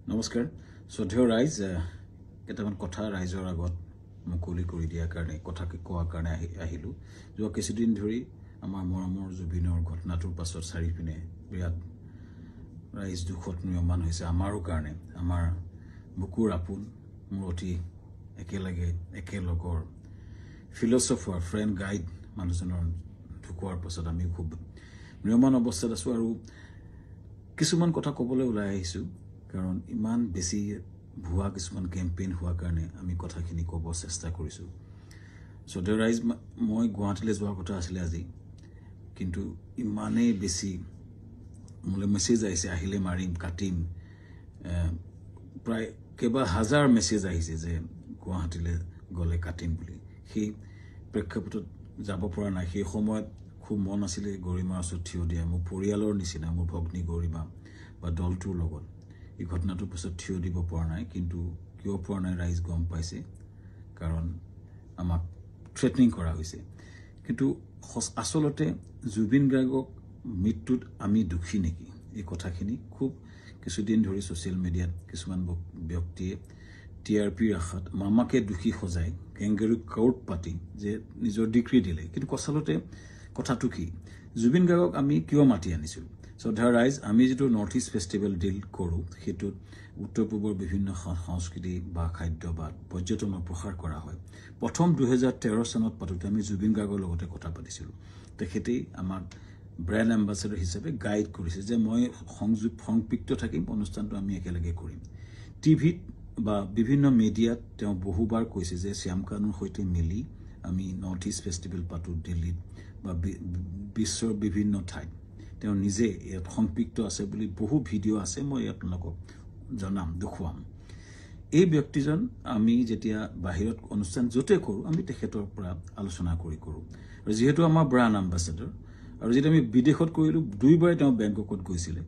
নমস্কাৰ শ্ৰদ্ধেয় ৰাইজ কেইটামান কথা ৰাইজৰ আগত মুকলি কৰি দিয়াৰ কাৰণে কথা কোৱাৰ কাৰণে আহিলোঁ যোৱা কিছুদিন ধৰি আমাৰ মৰমৰ জুবিনৰ ঘটনাটোৰ পাছত চাৰিপিনে বিৰাট ৰাইজ দুখত নিয়মান হৈছে আমাৰো কাৰণে আমাৰ বুকুৰ আপোন মোৰ অতি একেলগৰ ফিলচফাৰ ফ্ৰেণ্ড গাইড মানুহজনৰ ঢুকোৱাৰ পাছত আমি খুব নিয়মান অৱস্থাত আছোঁ আৰু কিছুমান কথা ক'বলৈ ওলাই আহিছোঁ কাৰণ ইমান বেছি ভুৱা কিছুমান কেম্পেইন হোৱাৰ কাৰণে আমি কথাখিনি ক'ব চেষ্টা কৰিছোঁ শ্ৰদ্ধেয় ৰাইজ মই গুৱাহাটীলৈ যোৱাৰ কথা আছিলে আজি কিন্তু ইমানেই বেছি মোলৈ মেছেজ আহিছে আহিলে মাৰিম কাটিম প্ৰায় কেইবা হাজাৰ মেছেজ আহিছে যে গুৱাহাটীলৈ গ'লে কাটিম বুলি সেই প্ৰেক্ষাপটত যাব পৰা নাই সেই সময়ত খুব মন আছিলে গৰিমাৰ ওচৰত থিয় দিয়া মোৰ পৰিয়ালৰ নিচিনা মোৰ ভগ্নী গৰিমা বা দলটোৰ লগত এই ঘটনাটোৰ পিছত থিয় দিব পৰা নাই কিন্তু কিয় পৰা নাই ৰাইজ গম পাইছে কাৰণ আমাক থ্ৰেটনিং কৰা হৈছে কিন্তু আচলতে জুবিন গাৰ্গক মৃত্যুত আমি দুখী নেকি এই কথাখিনি খুব কিছুদিন ধৰি ছ'চিয়েল মিডিয়াত কিছুমান ব্যক্তিয়ে টিআৰপিৰ আশাত মামাকে দুখী সজাই কেংগেৰু কাউট পাতি যে নিজৰ ডিগ্ৰী দিলে কিন্তু আচলতে কথাটো কি জুবিন গাৰ্গক আমি কিয় মাতি আনিছিলোঁ শ্ৰদ্ধা ৰাইজ আমি যিটো নৰ্থ ইষ্ট ফেষ্টিভেল ডিল কৰোঁ সেইটোত উত্তৰ পূবৰ বিভিন্ন সংস্কৃতি বা খাদ্য বা পৰ্যটনৰ প্ৰসাৰ কৰা হয় প্ৰথম 2013 চনত পাতোঁতে আমি জুবিন গাৰ্গৰ লগতে কথা পাতিছিলোঁ তেখেতেই আমাক ব্ৰেণ্ড এম্বাছাডৰ হিচাপে গাইড কৰিছে যে মই সংপৃক্ত থাকিম অনুষ্ঠানটো আমি একেলগে কৰিম টিভিত বা বিভিন্ন মিডিয়াত তেওঁ বহুবাৰ কৈছে যে শ্যামকানুৰ সৈতে মিলি আমি নৰ্থ ইষ্ট ফেষ্টিভেল পাতোঁ দিল্লীত বা বিশ্বৰ বিভিন্ন ঠাইত তেওঁ নিজে ইয়াত সংপৃক্ত আছে বুলি বহু ভিডিঅ' আছে মই আপোনালোকক জনাম দেখুৱাম এই ব্যক্তিজন আমি যেতিয়া বাহিৰত অনুষ্ঠান য'তে কৰোঁ আমি তেখেতৰ পৰা আলোচনা কৰোঁ আৰু যিহেতু আমাৰ ব্ৰাণ্ড এম্বাছাডৰ আৰু যেতিয়া আমি বিদেশত কৰিলোঁ দুইবাৰে তেওঁ বেংককত গৈছিলে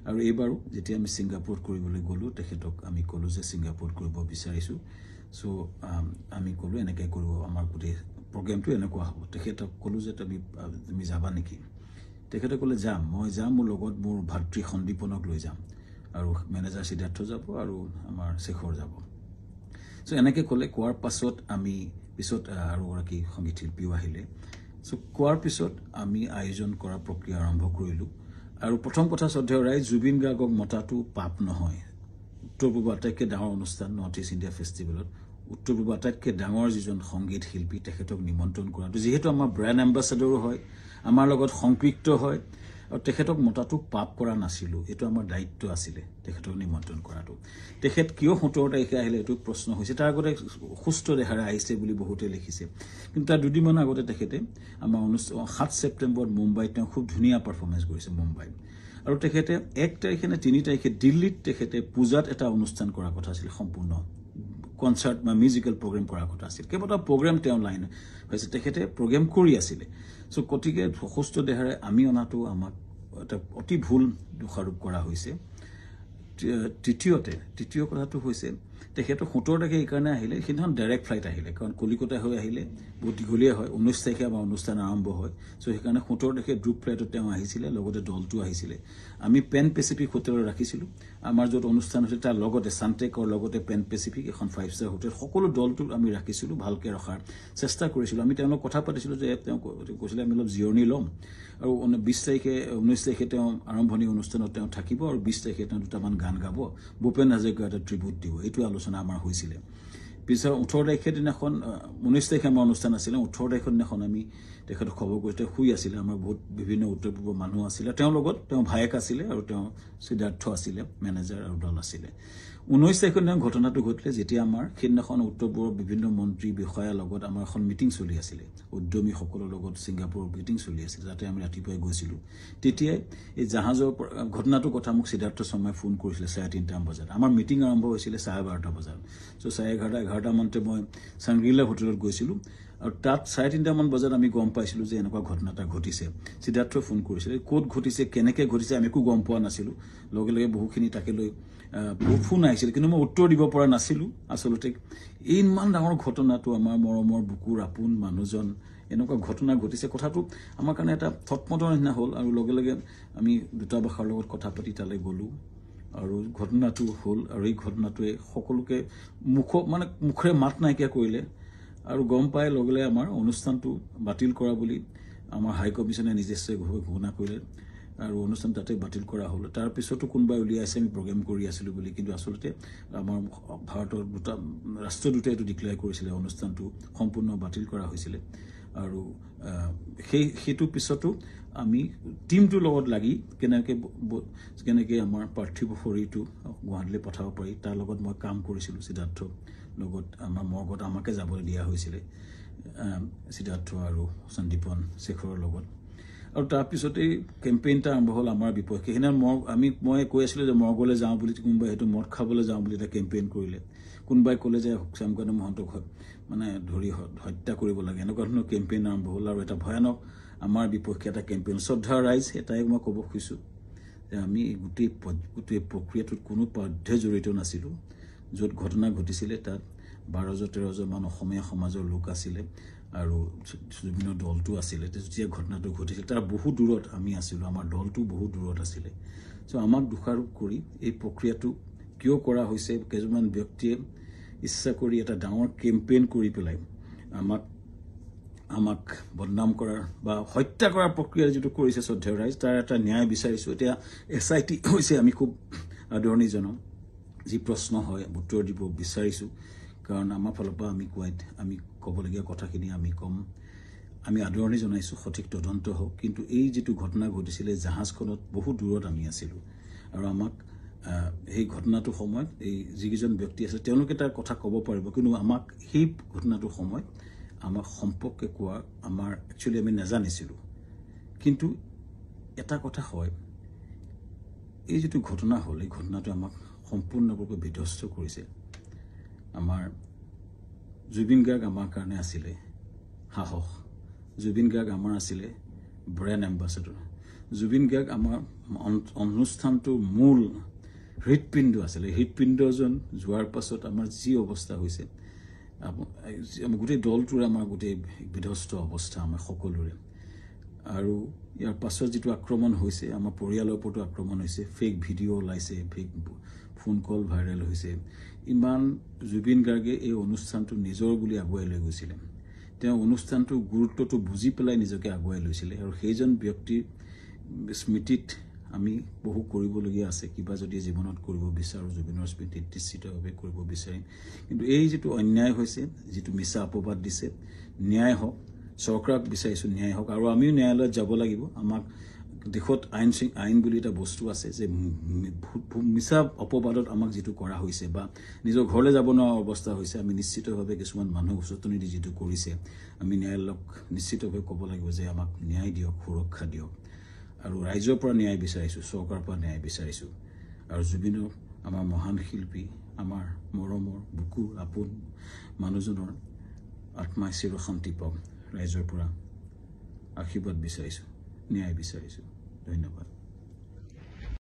আৰু এইবাৰো যেতিয়া আমি ছিংগাপুৰত কৰিবলৈ গ'লোঁ তেখেতক আমি ক'লোঁ যে ছিংগাপুৰত কৰিব বিচাৰিছোঁ চ' আমি ক'লোঁ এনেকৈ কৰিব আমাৰ গোটেই প্ৰগ্ৰেমটো এনেকুৱা হ'ব তেখেতক ক'লোঁ যে তুমি যাবা নেকি তেখেতে ক'লে যাম মই যাম মোৰ লগত মোৰ ভাতৃ সন্দীপনক লৈ যাম আৰু মেনেজাৰ সিদ্ধাৰ্থ যাব আৰু আমাৰ শেখৰ যাব চ' এনেকৈ ক'লে কোৱাৰ পাছত আমি পিছত আৰু এগৰাকী সংগীত শিল্পীও আহিলে চ' কোৱাৰ পিছত আমি আয়োজন কৰা প্ৰক্ৰিয়া আৰম্ভ কৰিলোঁ আৰু প্ৰথম কথা শ্ৰদ্ধেয় ৰাইজ জুবিন গাৰ্গক মতাটো পাপ নহয় উত্তৰ পূৰ্ব আটাইতকৈ ডাঙৰ অনুষ্ঠান নৰ্থ ইষ্ট ইণ্ডিয়া ফেষ্টিভেলত উত্তৰ পূৰ্ব আটাইতকৈ ডাঙৰ যিজন সংগীত শিল্পী তেখেতক নিমন্ত্ৰণ কৰাটো যিহেতু আমাৰ ব্ৰেণ্ড এম্বাছাডৰো হয় আমাৰ লগত সংপৃক্ত হয় আৰু তেখেতক মতাটো পাপ কৰা নাছিলোঁ এইটো আমাৰ দায়িত্ব আছিলে তেখেতক নিমন্ত্ৰণ কৰাটো তেখেত কিয় 17 তাৰিখে আহিলে এইটো প্ৰশ্ন হৈছে তাৰ আগতে সুস্থ দেহাৰে আহিছে বুলি বহুতে লিখিছে কিন্তু তাৰ দুদিনমান আগতে তেখেতে আমাৰ 7 ছেপ্টেম্বৰত মুম্বাইত তেওঁ খুব ধুনীয়া পাৰফৰ্মেঞ্চ কৰিছে মুম্বাইত আৰু তেখেতে 1 তাৰিখে নে 3 তাৰিখে দিল্লীত তেখেতে পূজাত এটা অনুষ্ঠান কৰাৰ কথা আছিল সম্পূৰ্ণ কনচাৰ্ট বা মিউজিকেল প্ৰগ্ৰেম কৰাৰ কথা আছিল কেইবাটাও প্ৰগ্ৰেম তেওঁ লাইন হৈছে তেখেতে প্ৰগ্ৰেম কৰি আছিলে চ' গতিকে সুস্থ দেহাৰে আমি অনাটো আমাক এটা অতি ভুল দোষাৰোপ কৰা হৈছে তৃতীয় কথাটো হৈছে তেখেতৰ 17 তাৰিখে এইকাৰণে আহিলে সেইদিনাখন ডাইৰেক্ট ফ্লাইট আহিলে কাৰণ কলিকতা হৈ আহিলে বহুত দীঘলীয়া হয় 19 তাৰিখে আমাৰ অনুষ্ঠান আৰম্ভ হয় চ' সেইকাৰণে 17 তাৰিখে গ্ৰুপ ফ্লাইটত তেওঁ আহিছিলে লগতে দলটো আহিছিলে আমি পেন পেচিফিক হোটেলত ৰাখিছিলোঁ আমাৰ য'ত অনুষ্ঠান হৈছিল তাৰ লগতে সানটেকৰ লগতে পেন পেচিফিক এখন 5-star হোটেল সকলো দলটো আমি ৰাখিছিলোঁ ভালকৈ ৰখাৰ চেষ্টা কৰিছিলোঁ আমি তেওঁলোকক কথা পাতিছিলোঁ যে তেওঁ কৈছিলে আমি অলপ জিৰণি ল'ম আৰু 19 তাৰিখে তেওঁ আৰম্ভণি অনুষ্ঠানত তেওঁ থাকিব আৰু 20 তাৰিখে তেওঁ দুটামান গান গাব ভূপেন হাজৰিকাৰ এটা ট্ৰিবিউট দিব এইটো আলোচনা আমাৰ হৈছিলে পিছত 18 তাৰিখে দিনাখন 19 তাৰিখে আমাৰ অনুষ্ঠান আছিলে 18 তাৰিখৰ দিনাখন আমি তেখেতক খবৰ কৰি তেওঁ শুই আছিলে আমাৰ বহুত বিভিন্ন উত্তৰ পূৰ্বৰ মানুহ আছিলে তেওঁৰ লগত তেওঁ ভায়েক আছিলে আৰু তেওঁ সিদ্ধাৰ্থ আছিলে মেনেজাৰ আৰু দল আছিলে 19 তাৰিখৰ দিনা ঘটনাটো ঘটিলে যেতিয়া আমাৰ সেইদিনাখন উত্তৰ পূৰ্বৰ বিভিন্ন মন্ত্ৰী বিষয়াৰ লগত আমাৰ এখন মিটিং চলি আছিলে উদ্যমীসকলৰ লগত ছিংগাপুৰৰ মিটিং চলি আছিলে তাতে আমি ৰাতিপুৱাই গৈছিলোঁ তেতিয়াই এই জাহাজৰ ঘটনাটোৰ কথা মোক সিদ্ধাৰ্থ শৰ্মাই ফোন কৰিছিলে 3:30 বজাত আমাৰ মিটিং আৰম্ভ হৈছিলে 12:30 বজাত চ' 11:30 মানতে মই চাংগ্ৰিলা হোটেলত গৈছিলোঁ আৰু তাত 3:30 বজাত আমি গম পাইছিলোঁ যে এনেকুৱা ঘটনা এটা ঘটিছে সিদ্ধাৰ্থই ফোন কৰিছিলে ক'ত ঘটিছে কেনেকৈ ঘটিছে আমি একো গম পোৱা নাছিলোঁ লগে লগে বহুখিনি তাকে লৈ বহু ফোন আহিছিল কিন্তু মই উত্তৰ দিব পৰা নাছিলোঁ আচলতে ইমান ডাঙৰ ঘটনাটো আমাৰ মৰমৰ বুকুৰ আপোন মানুহজন এনেকুৱা ঘটনা ঘটিছে কথাটো আমাৰ কাৰণে এটা থটমটৰ নিচিনা হ'ল আৰু লগে লগে আমি দুটা ভাষাৰ লগত কথা পাতি তালৈ গ'লোঁ আৰু ঘটনাটো হ'ল আৰু এই ঘটনাটোৱে সকলোকে মুখৰে মাত নাইকিয়া কৰিলে আৰু গম পাই লগে আমাৰ অনুষ্ঠানটো বাতিল কৰা বুলি আমাৰ হাই কমিছনে নিজস্বভাৱে ঘোষণা কৰিলে আৰু অনুষ্ঠান তাতে বাতিল কৰা হ'ল তাৰ পিছতো কোনোবাই উলিয়াইছে আমি প্ৰগ্ৰেম কৰি আছিলোঁ বুলি কিন্তু আচলতে আমাৰ ভাৰতৰ ৰাষ্ট্ৰদূতে এইটো ডিক্লেয়াৰ কৰিছিলে অনুষ্ঠানটো সম্পূৰ্ণ বাতিল কৰা হৈছিলে আৰু সেইটো পিছতো আমি টিমটোৰ লগত লাগি কেনেকৈ আমাৰ পাৰ্থিৱ শৰীৰটো গুৱাহাটীলৈ পঠাব পাৰি তাৰ লগত মই কাম কৰিছিলোঁ সিদ্ধাৰ্থ লগত আমাৰ মৰ্গত আমাকে যাবলৈ দিয়া হৈছিলে সিদ্ধাৰ্থ আৰু সন্দীপন শেখৰৰ লগত আৰু তাৰপিছতে কেম্পেইনটা আৰম্ভ হ'ল আমাৰ বিপক্ষে সেইদিনা মই কৈ আছিলোঁ যে মৰ্গলৈ যাওঁ বুলি কোনোবাই সেইটো মদ খাবলৈ যাওঁ বুলি এটা কেম্পেইন কৰিলে কোনোবাই ক'লে যে শ্যামকান্ত মহন্তক মানে ধৰি হত্যা কৰিব লাগে এনেকুৱা ধৰণৰ কেম্পেইন আৰম্ভ হ'ল আৰু এটা ভয়ানক আমাৰ বিপক্ষে এটা কেম্পেইন শ্ৰদ্ধা ৰাইজ এটাই মই ক'ব খুজিছোঁ যে আমি গোটেই প্ৰক্ৰিয়াটোত কোনো পধ্যে জড়িত নাছিলোঁ য'ত ঘটনা ঘটিছিলে তাত 12-13জন মান অসমীয়া সমাজৰ লোক আছিলে আৰু বিভিন্ন দলটো আছিলে যেতিয়া ঘটনাটো ঘটিছিল তাৰ বহু দূৰত আমি আছিলোঁ আমাৰ দলটো বহু দূৰত আছিলে চ' আমাক দোষাৰোপ কৰি এই প্ৰক্ৰিয়াটো কিয় কৰা হৈছে কেইজনমান ব্যক্তিয়ে ইচ্ছা কৰি এটা ডাঙৰ কেম্পেইন কৰি পেলাই আমাক বদনাম কৰাৰ বা হত্যা কৰাৰ প্ৰক্ৰিয়া যিটো কৰিছে শ্ৰদ্ধেয় ৰাইজ তাৰ এটা ন্যায় বিচাৰিছোঁ এতিয়া SIT হৈছে আমি খুব আদৰণি জনাওঁ যি প্ৰশ্ন হয় উত্তৰ দিব বিচাৰিছোঁ কাৰণ আমাৰ ফালৰ পৰা আমি ক'বলগীয়া কথাখিনি আমি ক'ম আমি আদৰণি জনাইছোঁ সঠিক তদন্ত হওক কিন্তু এই যিটো ঘটনা ঘটিছিলে জাহাজখনত বহু দূৰত আমি আছিলোঁ আৰু আমাক সেই ঘটনাটোৰ সময়ত এই যিকেইজন ব্যক্তি আছে তেওঁলোকে তাৰ কথা ক'ব পাৰিব কিন্তু আমাক সেই ঘটনাটোৰ সময়ত আমাক সম্পৰ্কে কোৱা আমাৰ একচুৱেলি আমি নাজানিছিলোঁ কিন্তু এটা কথা হয় এই যিটো ঘটনা হ'ল এই ঘটনাটো আমাক সম্পূৰ্ণৰূপে বিধ্বস্ত কৰিছে আমাৰ জুবিন গাৰ্গ আমাৰ কাৰণে আছিলে সাহস জুবিন গাৰ্গ আমাৰ আছিলে ব্ৰেণ্ড এম্বাছাডৰ জুবিন গাৰ্গ আমাৰ অনুষ্ঠানটোৰ মূল হৃদপিণ্ড আছিলে হৃদপিণ্ডজন যোৱাৰ পাছত আমাৰ যি অৱস্থা হৈছে গোটেই দলটোৰ আমাৰ গোটেই বিধ্বস্ত অৱস্থা আমাৰ সকলোৰে আৰু ইয়াৰ পাছত যিটো আক্ৰমণ হৈছে আমাৰ পৰিয়ালৰ ওপৰতো আক্ৰমণ হৈছে ফেক ভিডিঅ' ওলাইছে ফেক ফোন কল ভাইৰেল হৈছে ইমান জুবিন গাৰ্গে এই অনুষ্ঠানটো নিজৰ বুলি আগুৱাই লৈ গৈছিলে তেওঁ অনুষ্ঠানটোৰ গুৰুত্বটো বুজি পেলাই নিজকে আগুৱাই লৈছিলে আৰু সেইজন ব্যক্তিৰ স্মৃতিত আমি বহু কৰিবলগীয়া আছে কিবা যদি জীৱনত কৰিব বিচাৰোঁ জুবিনৰ স্মৃতিত নিশ্চিতভাৱে কৰিব বিচাৰিম কিন্তু এই যিটো অন্যায় হৈছে যিটো মিছা অপবাদ দিছে ন্যায় হওক চৰকাৰক বিচাৰিছোঁ ন্যায় হওক আৰু আমিও ন্যায়ালয়ত যাব লাগিব আমাক দেশত আইন বুলি এটা বস্তু আছে যে মিছা অপবাদত আমাক যিটো কৰা হৈছে বা নিজৰ ঘৰলৈ যাব নোৱাৰা অৱস্থা হৈছে আমি নিশ্চিতভাৱে কিছুমান মানুহ উচতনি দি যিটো কৰিছে আমি ন্যায়ালয়ক নিশ্চিতভাৱে ক'ব লাগিব যে আমাক ন্যায় দিয়ক সুৰক্ষা দিয়ক আৰু ৰাইজৰ পৰা ন্যায় বিচাৰিছোঁ চৰকাৰৰ পৰা ন্যায় বিচাৰিছোঁ আৰু জুবিনৰ আমাৰ মহান শিল্পী আমাৰ মৰমৰ বুকুৰ আপোন মানুহজনৰ আত্মাই চিৰশান্তি পাওক ৰাইজৰ পৰা আশীৰ্বাদ বিচাৰিছোঁ ন্যায় বিচাৰিছোঁ ধন্যবাদ